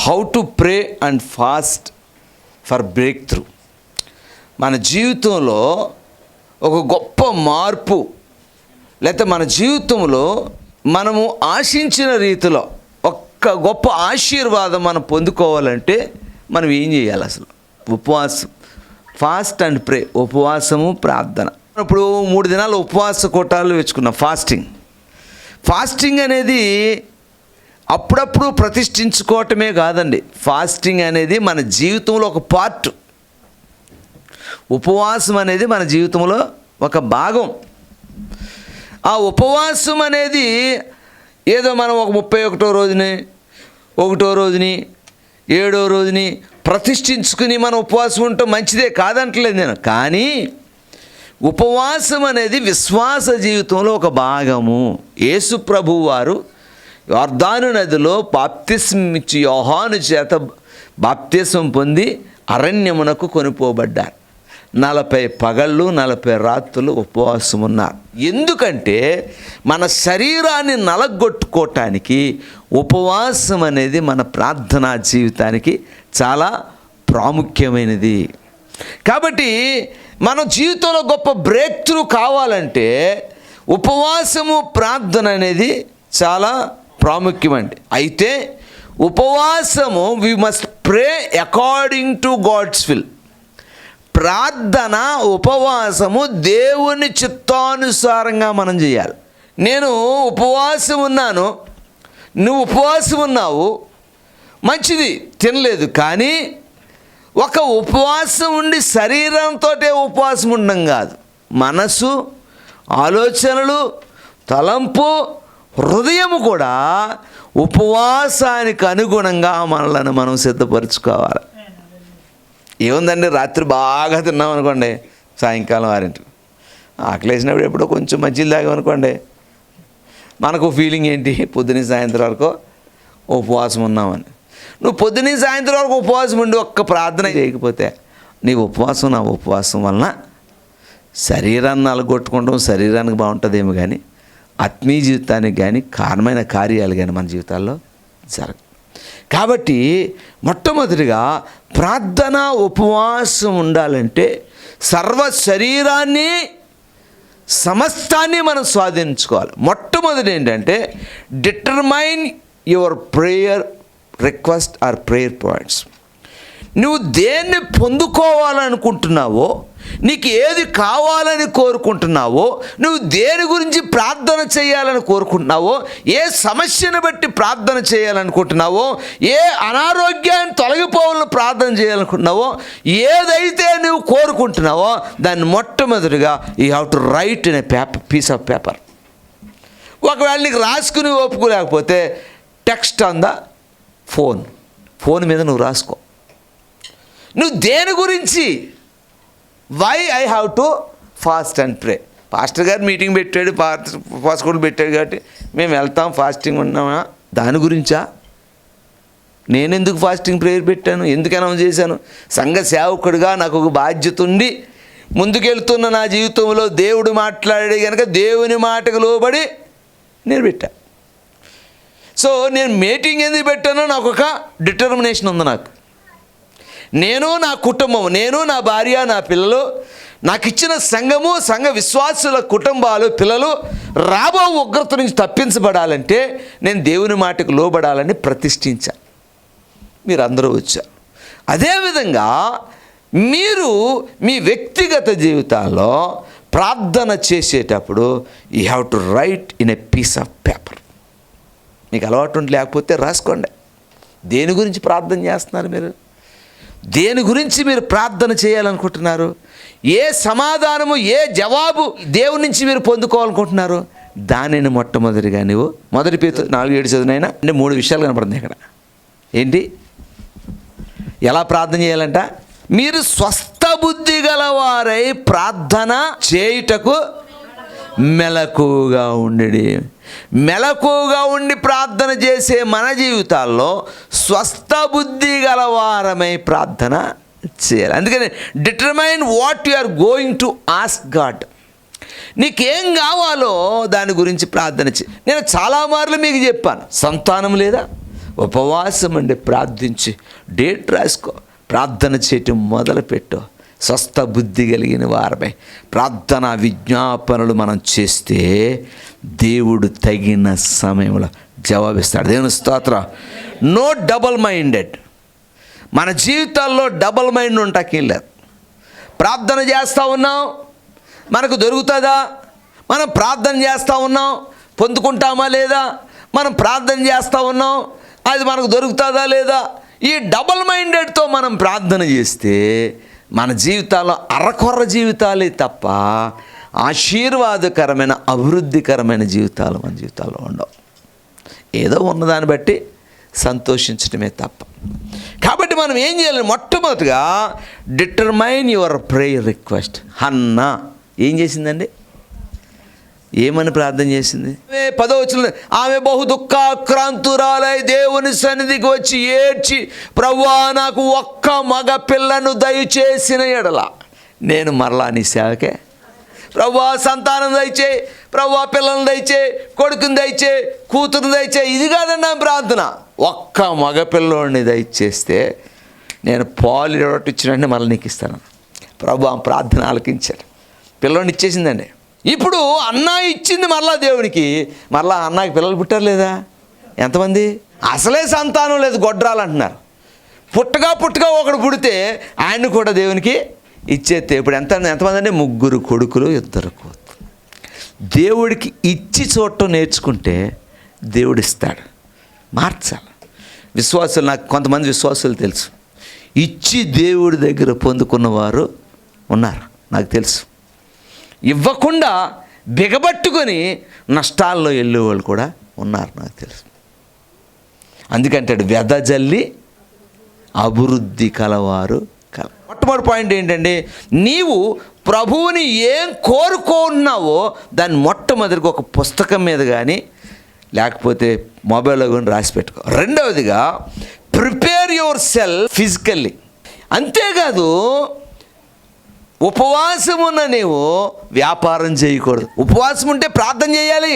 How to pray and fast for break through. మన జీవితంలో ఒక గొప్ప మార్పు, లేకపోతే మన జీవితంలో మనము ఆశించిన రీతిలో ఒక్క గొప్ప ఆశీర్వాదం మనం పొందుకోవాలంటే మనం ఏం చేయాలి? అసలు ఉపవాసం, ఫాస్ట్ అండ్ ప్రే. ఉపవాసము, ప్రార్థన. ఇప్పుడు 3 దినాలు ఉపవాస కూటాలు వేసుకున్నాం. ఫాస్టింగ్ అనేది అప్పుడప్పుడు ప్రతిష్ఠించుకోవటమే కాదండి. ఫాస్టింగ్ అనేది మన జీవితంలో ఒక పార్ట్. ఉపవాసం అనేది మన జీవితంలో ఒక భాగం. ఆ ఉపవాసం అనేది ఏదో మనం ఒక 31వ రోజుని, 1వ రోజుని, 7వ రోజుని ప్రతిష్ఠించుకుని మనం ఉపవాసం ఉండటం మంచిదే, కాదంటలేదు నేను. కానీ ఉపవాసం అనేది విశ్వాస జీవితంలో ఒక భాగము. యేసు ప్రభువు వారు యొర్దాను నదిలో బాప్తిస్మం ఇచ్చి యోహాను చేత బాప్తిస్మం పొంది అరణ్యమునకు కొనిపోబడ్డారు. 40 పగళ్ళు 40 రాత్రులు ఉపవాసం ఉన్నారు. ఎందుకంటే మన శరీరాన్ని నలగొట్టుకోవటానికి ఉపవాసం అనేది మన ప్రార్థనా జీవితానికి చాలా ప్రాముఖ్యమైనది. కాబట్టి మన జీవితంలో గొప్ప బ్రేక్ త్రూ కావాలంటే ఉపవాసము, ప్రార్థన అనేది చాలా ప్రాముఖ్యమండి. అయితే ఉపవాసము we must pray according to God's will. ప్రార్థన, ఉపవాసము దేవుని చిత్తానుసారంగా మనం చేయాలి. నేను ఉపవాసం ఉన్నాను, నువ్వు ఉపవాసం ఉన్నావు, మంచిది, తినలేదు. కానీ ఒక ఉపవాసం ఉండి శరీరంతో ఉపవాసం ఉండడం కాదు, మనసు, ఆలోచనలు, తలంపు, హృదయము కూడా ఉపవాసానికి అనుగుణంగా మనలను మనం సిద్ధపరచుకోవాలి. ఏముందండి, రాత్రి బాగా తిన్నాం అనుకోండి, సాయంకాలం 6 ఆకలేసినప్పుడు ఎప్పుడో కొంచెం మంచిలు తాగామనుకోండి, మనకు ఫీలింగ్ ఏంటి? పొద్దున్న సాయంత్రం వరకు ఉపవాసం ఉన్నామని. నువ్వు పొద్దున్న సాయంత్రం వరకు ఉపవాసం ఉండి ఒక్క ప్రార్థన చేయకపోతే నీ ఉపవాసం, నా ఉపవాసం వలన శరీరాన్ని అలగొట్టుకుంటాం, శరీరానికి బాగుంటుందేమో కానీ ఆత్మీయ జీవితానికి కానీ కారణమైన కార్యాలు కానీ మన జీవితాల్లో జరగవు. కాబట్టి మొట్టమొదటిగా ప్రార్థన, ఉపవాసం ఉండాలంటే సర్వ శరీరాన్ని, సమస్తాన్ని మనం స్వాధీనించుకోవాలి. మొట్టమొదటి ఏంటంటే determine your prayer request or prayer points. నువ్వు దేన్ని పొందుకోవాలనుకుంటున్నావో, నీకు ఏది కావాలని కోరుకుంటున్నావో, నువ్వు దేని గురించి ప్రార్థన చేయాలని కోరుకుంటున్నావో, ఏ సమస్యను బట్టి ప్రార్థన చేయాలనుకుంటున్నావో, ఏ అనారోగ్యాన్ని తొలగిపోవాలని ప్రార్థన చేయాలనుకుంటున్నావో, ఏదైతే నువ్వు కోరుకుంటున్నావో దాన్ని మొట్టమొదటిగా you have to write in a piece of paper. ఒకవేళ నీకు రాసుకుని ఒప్పుకోలేకపోతే టెక్స్ట్ ఆన్ ద ఫోన్ మీద నువ్వు రాసుకో. నువ్వు దేని గురించి, why I have to fast and pray. Pastor గారు మీటింగ్ పెట్టాడు, ఫాస్ట్ పెట్టాడు కాబట్టి మేము వెళ్తాం, ఫాస్టింగ్ ఉన్నామా, దాని గురించా? నేను ఎందుకు ఫాస్టింగ్ ప్రేయర్ పెట్టాను, ఎందుకు అనౌన్స్ చేశాను? సంఘ సేవకుడిగా నాకు ఒక బాధ్యత ఉండి ముందుకెళ్తున్న నా జీవితంలో దేవుడు మాట్లాడే కనుక దేవుని మాటకు లోబడి నేను పెట్టాను. సో నేను మీటింగ్ ఎందుకు పెట్టానో నాకు ఒక డిటర్మినేషన్ ఉంది. నేను, నా కుటుంబం, నేను, నా భార్య, నా పిల్లలు, నాకు ఇచ్చిన సంఘము, సంఘ విశ్వాసుల కుటుంబాలు, పిల్లలు రాబో ఉగ్రత నుంచి తప్పించబడాలంటే నేను దేవుని మాటకు లోబడాలని ప్రతిష్ఠించాను. మీరందరూ వచ్చారు. అదేవిధంగా మీరు మీ వ్యక్తిగత జీవితాల్లో ప్రార్థన చేసేటప్పుడు you have to write in a piece of paper. మీకు అలవాటు ఉండి లేకపోతే రాసుకోండి. దేని గురించి ప్రార్థన చేస్తున్నారు మీరు? దేని గురించి మీరు ప్రార్థన చేయాలనుకుంటున్నారు? ఏ సమాధానము, ఏ జవాబు దేవుని నుంచి మీరు పొందుకోవాలనుకుంటున్నారు? దానిని మొట్టమొదటిగా నువ్వు 1 పేతురు 4:7 చదివినైనా అంటే 3 విషయాలు కనపడుతుంది ఇక్కడ. ఏంటి? ఎలా ప్రార్థన చేయాలంట? మీరు స్వస్థ బుద్ధి గలవారై ప్రార్థన చేయుటకు మెలకువగా ఉండి. మెలకువగా ఉండి ప్రార్థన చేసే మన జీవితాల్లో స్వస్థ బుద్ధి గలవారమై ప్రార్థన చేయాలి. అందుకని determine what you are going to ask God. నీకేం కావాలో దాని గురించి ప్రార్థన చేయి. నేను చాలా మార్లు మీకు చెప్పాను, సంతానం లేదా, ఉపవాసం అండి ప్రార్థించి డేట్ రాసుకో, ప్రార్థన చేయటం మొదలుపెట్టు. స్వస్థ బుద్ధి కలిగిన వారమై ప్రార్థన విజ్ఞాపనలు మనం చేస్తే దేవుడు తగిన సమయంలో జవాబిస్తాడు. దేవుని స్తోత్రం. No double minded. మన జీవితాల్లో డబల్ మైండ్ ఉంటాకేం లేదు. ప్రార్థన చేస్తూ ఉన్నాం, మనకు దొరుకుతుందా? మనం ప్రార్థన చేస్తూ ఉన్నాం, పొందుకుంటామా లేదా? మనం ప్రార్థన చేస్తూ ఉన్నాం, అది మనకు దొరుకుతుందా లేదా? ఈ డబల్ మైండెడ్తో మనం ప్రార్థన చేస్తే మన జీవితాల్లో అరకొర జీవితాలే తప్ప ఆశీర్వాదకరమైన అభివృద్ధికరమైన జీవితాలు మన జీవితాల్లో ఉండవు. ఏదో ఉన్నదాన్ని బట్టి సంతోషించడమే తప్ప. కాబట్టి మనం ఏం చేయాలి? మొట్టమొదటిగా determine your prayer request. Hannah ఏం చేసిందండి? ఏమని ప్రార్థన చేసింది? 10వ వచనంలో ఆమె బహు దుఃఖాక్రాంతురాలై దేవుని సన్నిధికి వచ్చి ఏడ్చి, ప్రభువా నాకు ఒక్క మగ పిల్లను దయచేసిన ఎడల నేను మరలా నీ సేవకే. ప్రభువా సంతానం దయచేయి, ప్రభువా పిల్లలను దయచేయి, కొడుకుని దయచేయి, కూతురుని దయచేయి. ఇది కాదండి నా ప్రార్థన. ఒక్క మగ పిల్లోడిని దయచేస్తే నేను పాలు ఇచ్చినట్టు మళ్ళీ నీకు ఇస్తాను. ప్రభు ఆ ప్రార్థన ఆలకించాడు, పిల్లోడిని ఇచ్చేసిందండి. ఇప్పుడు అన్న ఇచ్చింది మరలా దేవునికి, మరలా అన్నకి పిల్లలు పుట్టారు లేదా? ఎంతమంది? అసలే సంతానం లేదు, గొడ్రాలు అంటున్నారు. పుట్టగా ఒకడు పుడితే ఆయన్ని కూడా దేవునికి ఇచ్చేస్తే ఇప్పుడు ఎంతమంది అంటే 3 కొడుకులు 2 కూతురు. దేవుడికి ఇచ్చి చూడటం నేర్చుకుంటే దేవుడు ఇస్తాడు. మార్చాలి. విశ్వాసులు, నాకు కొంతమంది విశ్వాసులు తెలుసు, ఇచ్చి దేవుడి దగ్గర పొందుకున్నవారు ఉన్నారు నాకు తెలుసు. ఇవ్వకుండా బిగబట్టుకొని నష్టాల్లో వెళ్ళేవాళ్ళు కూడా ఉన్నారు నాకు తెలుసు. అందుకంటాడు వెదజల్లి అభివృద్ధి కలవారు కల. మొట్టమొదటి పాయింట్ ఏంటంటే, నీవు ప్రభువుని ఏం కోరుకుంటున్నావో దాన్ని మొట్టమొదటిగా ఒక పుస్తకం మీద కానీ లేకపోతే మొబైల్లో కానీ రాసి పెట్టుకో. రెండవదిగా ప్రిపేర్ యువర్ సెల్ఫ్ ఫిజికల్లీ. అంతేకాదు ఉపవాసం ఉన్న నీవు వ్యాపారం చేయకూడదు. ఉపవాసం ఉంటే ప్రార్థన చేయాలి.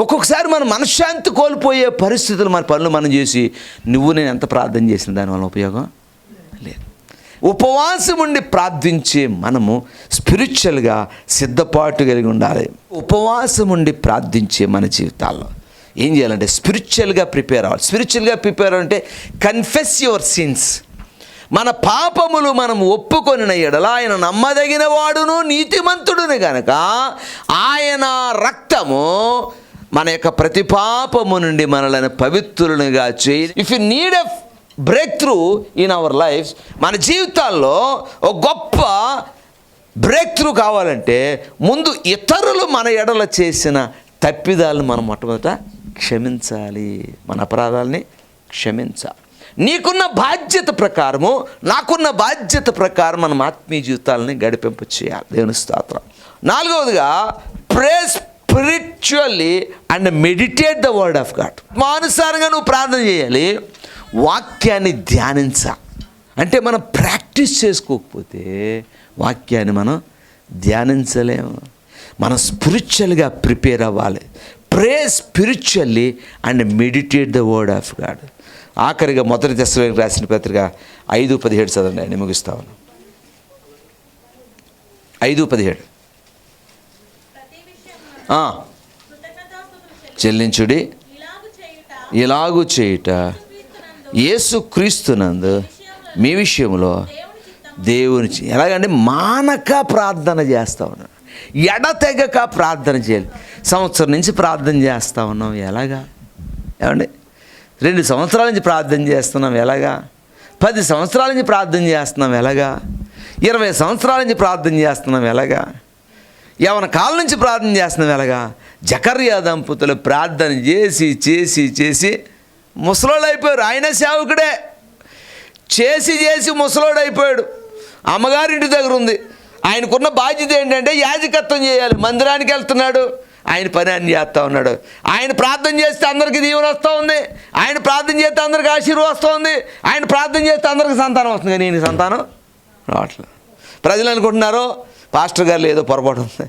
ఒక్కొక్కసారి మన మనశ్శాంతి కోల్పోయే పరిస్థితులు, మన పనులు మనం చేసి నేను ఎంత ప్రార్థన చేసిన దానివల్ల ఉపయోగం లేదు. ఉపవాసం ఉండి ప్రార్థించే మనము స్పిరిచువల్గా సిద్ధపాటు కలిగి ఉండాలి. ఉపవాసం ఉండి ప్రార్థించే మన జీవితాల్లో ఏం చేయాలంటే స్పిరిచువల్గా ప్రిపేర్ అవ్వాలి. స్పిరిచువల్గా ప్రిపేర్ అంటే కన్ఫెస్ యువర్ సిన్స్. మన పాపములు మనం ఒప్పుకొనిన ఎడల ఆయన నమ్మదగిన వాడును నీతిమంతుడుని గనక ఆయన రక్తము మన యొక్క ప్రతి పాపము నుండి మనలను పవిత్రులుగా చేయి. If you need a break through in our life, మన జీవితాల్లో ఒక గొప్ప బ్రేక్ త్రూ కావాలంటే ముందు ఇతరులు మన ఎడల చేసిన తప్పిదాలను మనం మొట్టమొదట క్షమించాలి. మన అపరాధాలని క్షమించాలి. నీకున్న బాధ్యత ప్రకారము, నాకున్న బాధ్యత ప్రకారం మనం ఆత్మీయ జీవితాలని గడిపింపు చేయాలి. దేవుని స్తోత్రం. 4వదిగా pray spiritually and meditate the word of God. మానుసారంగా నువ్వు ప్రార్థన చేయాలి, వాక్యాన్ని ధ్యానించాలి. అంటే మనం ప్రాక్టీస్ చేసుకోకపోతే వాక్యాన్ని మనం ధ్యానించలేము. మనం స్పిరిచువల్గా ప్రిపేర్ అవ్వాలి. Pray spiritually and meditate the word of God. ఆఖరిగా 1 తెస్సలోనికీయులకు రాసిన పత్రిక 5:17 చదవండి. నేను ముగిస్తా ఉన్నాను. 5:17 చెల్లించుడి, ఇలాగు చేయుట యేసుక్రీస్తునందు మీ విషయంలో దేవుని ఎలాగంటే మానక ప్రార్థన చేస్తూ ఉన్నాను. ఎడతెగక ప్రార్థన చేయాలి. సంవత్సరం నుంచి ప్రార్థన చేస్తూ ఉన్నాం, ఎలాగా? ఏమండి, 2 సంవత్సరాల నుంచి ప్రార్థన చేస్తున్నాం, ఎలాగా? 10 సంవత్సరాల నుంచి ప్రార్థన చేస్తున్నాం, ఎలాగా? 20 సంవత్సరాల నుంచి ప్రార్థన చేస్తున్నాం, ఎలాగా? యవన కాలం నుంచి ప్రార్థన చేస్తున్నాం, ఎలాగా? జకర్యా దంపతులు ప్రార్థన చేసి చేసి చేసి ముసలోడు అయిపోయారు. ఆయన సేవకుడే, చేసి ముసలోడు అయిపోయాడు. అమ్మగారింటి దగ్గర ఉంది. ఆయనకున్న బాధ్యత ఏంటంటే యాజకత్వం చేయాలి. మందిరానికి వెళ్తున్నాడు, ఆయన పని అని చేస్తూ ఉన్నాడు. ఆయన ప్రార్థన చేస్తే అందరికీ దీవెన వస్తూ ఉంది, ఆయన ప్రార్థన చేస్తే అందరికీ ఆశీర్వాదం వస్తూ ఉంది, ఆయన ప్రార్థన చేస్తే అందరికీ సంతానం వస్తుంది. కానీ నేను సంతానం రావట్లేదు. ప్రజలు అనుకుంటున్నారు పాస్టర్ గారిలో ఏదో పొరపాటు ఉంది,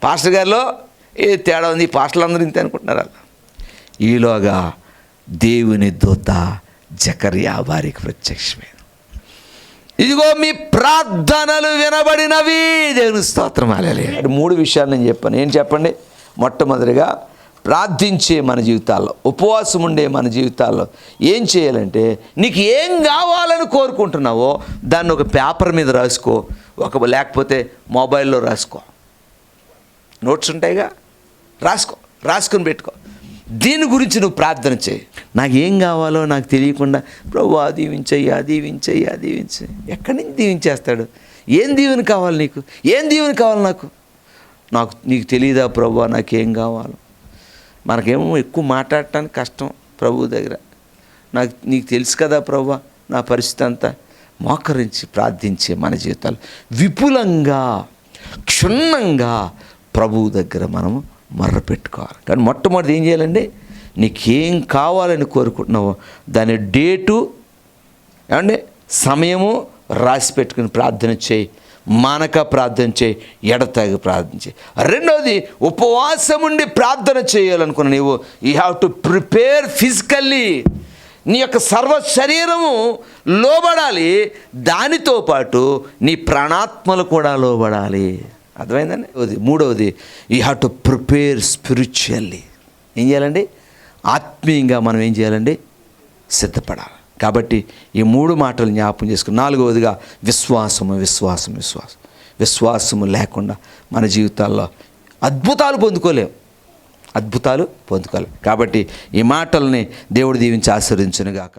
పాస్టర్ గారిలో ఏ తేడా ఉంది, పాస్టర్లు అందరూ ఇంతే అనుకుంటున్నారు. ఈలోగా దేవుని దూత జకర్యా వారికి ప్రత్యక్షమైన. ఇదిగో మీ ప్రార్థనలు వినబడినవి. దేవుని స్తోత్రం. హల్లెలూయా. 3 విషయాలు నేను చెప్పాను. ఏం చెప్పండి? మొట్టమొదటిగా ప్రార్థించే మన జీవితాల్లో, ఉపవాసం ఉండే మన జీవితాల్లో ఏం చేయాలంటే, నీకు ఏం కావాలని కోరుకుంటున్నావో దాన్ని ఒక పేపర్ మీద రాసుకో, లేకపోతే మొబైల్లో రాసుకో. నోట్స్ ఉంటాయిగా, రాసుకొని పెట్టుకో. దీని గురించి నువ్వు ప్రార్థన చేయి. నాకు ఏం కావాలో నాకు తెలియకుండా ప్రభువా దీవించయ్యా, దీవించయ్యా, దీవించయ్యా. ఎక్కడి నుంచి దీవించేస్తాడు? ఏం దీవెన కావాలి నీకు? ఏం దీవెన కావాలి నీకు తెలియదా ప్రభువా నాకేం కావాలో? మనకేమో ఎక్కువ మాట్లాడటానికి కష్టం ప్రభు దగ్గర. నీకు తెలుసు కదా ప్రభువా నా పరిస్థితి అంతా. మోకరించి ప్రార్థించే మన జీవితాలు విపులంగా, క్షుణ్ణంగా ప్రభువు దగ్గర మనము మొర్రపెట్టుకోవాలి. కానీ మొట్టమొదటి ఏం చేయాలండి? నీకేం కావాలని కోరుకుంటున్నావో దాని డేటు, ఏమండి, సమయము రాసి పెట్టుకుని ప్రార్థన చేయి. మానక ప్రార్థన చేయి, ఎడతెగ ప్రార్థన చేయి. రెండవది, ఉపవాసం ఉండి ప్రార్థన చేయాలనుకున్న నీవు you have to prepare physically. నీ యొక్క సర్వ శరీరము లోబడాలి, దానితో పాటు నీ ప్రాణాత్మలు కూడా లోబడాలి. అర్థమైందండి? మూడవది, you have to prepare spiritually. ఏం చేయాలండి? ఆత్మీయంగా మనం ఏం చేయాలండి? సిద్ధపడాలి. కాబట్టి ఈ 3 మాటలు జ్ఞాపకం చేసుకుని, 4వదిగా విశ్వాసము లేకుండా మన జీవితాల్లో అద్భుతాలు పొందుకోలేము. కాబట్టి ఈ మాటల్ని దేవుడు దీవించి ఆశీర్వదించును గాక.